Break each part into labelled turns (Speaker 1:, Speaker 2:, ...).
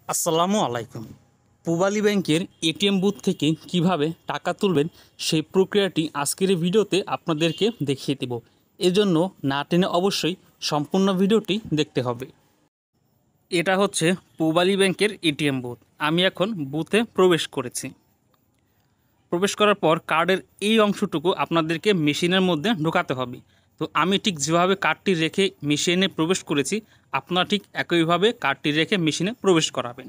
Speaker 1: আসসালামু আলাইকুম। পূবালী ব্যাংকের এটিএম বুথ থেকে কিভাবে টাকা তুলবেন সেই প্রক্রিয়াটি আজকের এই ভিডিওতে আপনাদেরকে দেখিয়ে দেব। এজন্য না টেনে অবশ্যই সম্পূর্ণ ভিডিওটি দেখতে হবে। এটা হচ্ছে পূবালী ব্যাংকের এটিএম বুথ। আমি এখন বুথে প্রবেশ করেছি। প্রবেশ করার পর কার্ডের এই অংশটুকু আপনাদেরকে মেশিনের মধ্যে ঢোকাতে হবে। তো আমি ঠিক যেভাবে কার্ডটি রেখে মেশিনে প্রবেশ করেছি, আপনারা ঠিক একইভাবে কার্ডটি রেখে মেশিনে প্রবেশ করাবেন।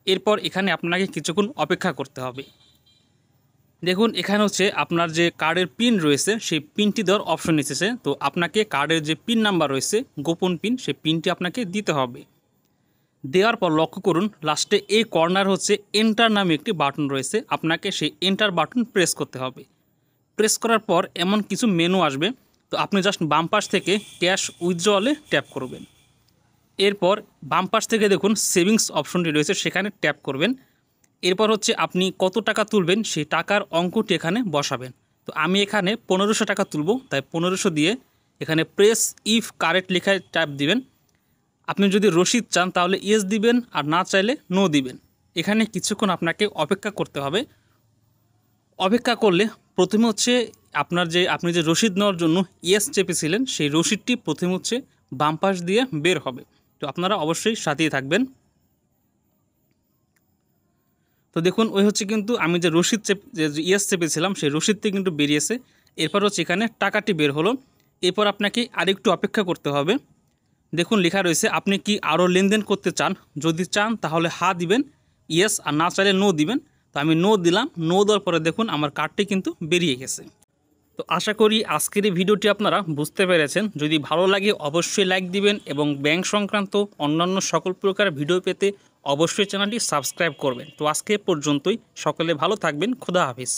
Speaker 1: এরপর এখানে আপনাকে কিছুক্ষণ অপেক্ষা করতে হবে। দেখুন এখানে হচ্ছে আপনার যে কার্ডের পিন রয়েছে সেই পিনটি দেওয়ার অপশন এসেছে। তো আপনাকে কার্ডের যে পিন নাম্বার রয়েছে, গোপন পিন, সেই পিনটি আপনাকে দিতে হবে। দেওয়ার পর লক্ষ্য করুন লাস্টে এই কর্নার হচ্ছে এন্টার নামে একটি বাটন রয়েছে, আপনাকে সেই এন্টার বাটন প্রেস করতে হবে। প্রেস করার পর এমন কিছু মেনু আসবে। তো আপনি জাস্ট বাম পাশ থেকে ক্যাশ উইথড্রলে ট্যাপ করবেন। এরপর বাম পাশ থেকে দেখুন সেভিংস অপশনটি রয়েছে, সেখানে ট্যাপ করবেন। এরপর হচ্ছে আপনি কত টাকা তুলবেন সেই টাকার অঙ্কটি এখানে বসাবেন। তো আমি এখানে 1500 টাকা তুলব, তাই 1500 দিয়ে এখানে প্রেস ইফ কারেক্ট লেখায় ট্যাপ দিবেন। আপনি যদি রসিদ চান তাহলে ইয়েস দিবেন, আর না চাইলে নো দিবেন। এখানে কিছুক্ষণ আপনাকে অপেক্ষা করতে হবে। অপেক্ষা করলে প্রথমে হচ্ছে আপনি যে রসিদ নেওয়ার জন্য ইয়েস চেপেছিলেন সেই রসিদটি প্রথমে হচ্ছে বাম পাশ দিয়ে বের হবে। তো আপনারা অবশ্যই সাথেই থাকবেন। তো দেখুন ওই হচ্ছে কিন্তু আমি যে ইয়েস চেপেছিলাম সেই রসিদটি কিন্তু বেরিয়েছে। এরপর হচ্ছে এখানে টাকাটি বের হলো। এরপর আপনাকে আরেকটু অপেক্ষা করতে হবে। দেখুন লেখা রয়েছে আপনি কি আরও লেনদেন করতে চান, যদি চান তাহলে হ্যাঁ দিবেন, ইয়েস, আর না চাইলে নো দিবেন। তো আমি নো দিলাম। নো দেওয়ার পরে দেখুন আমার কার্ডটি কিন্তু বেরিয়ে গেছে। তো আশা করি আজকের এই ভিডিওটি আপনারা বুঝতে পেরেছেন। যদি ভালো লাগে অবশ্যই লাইক দিবেন এবং ব্যাংক সংক্রান্ত অন্যান্য সকল প্রকার ভিডিও পেতে অবশ্যই চ্যানেলটি সাবস্ক্রাইব করবেন। তো আজকে পর্যন্তই, সকলে ভালো থাকবেন। খোদা হাফিজ।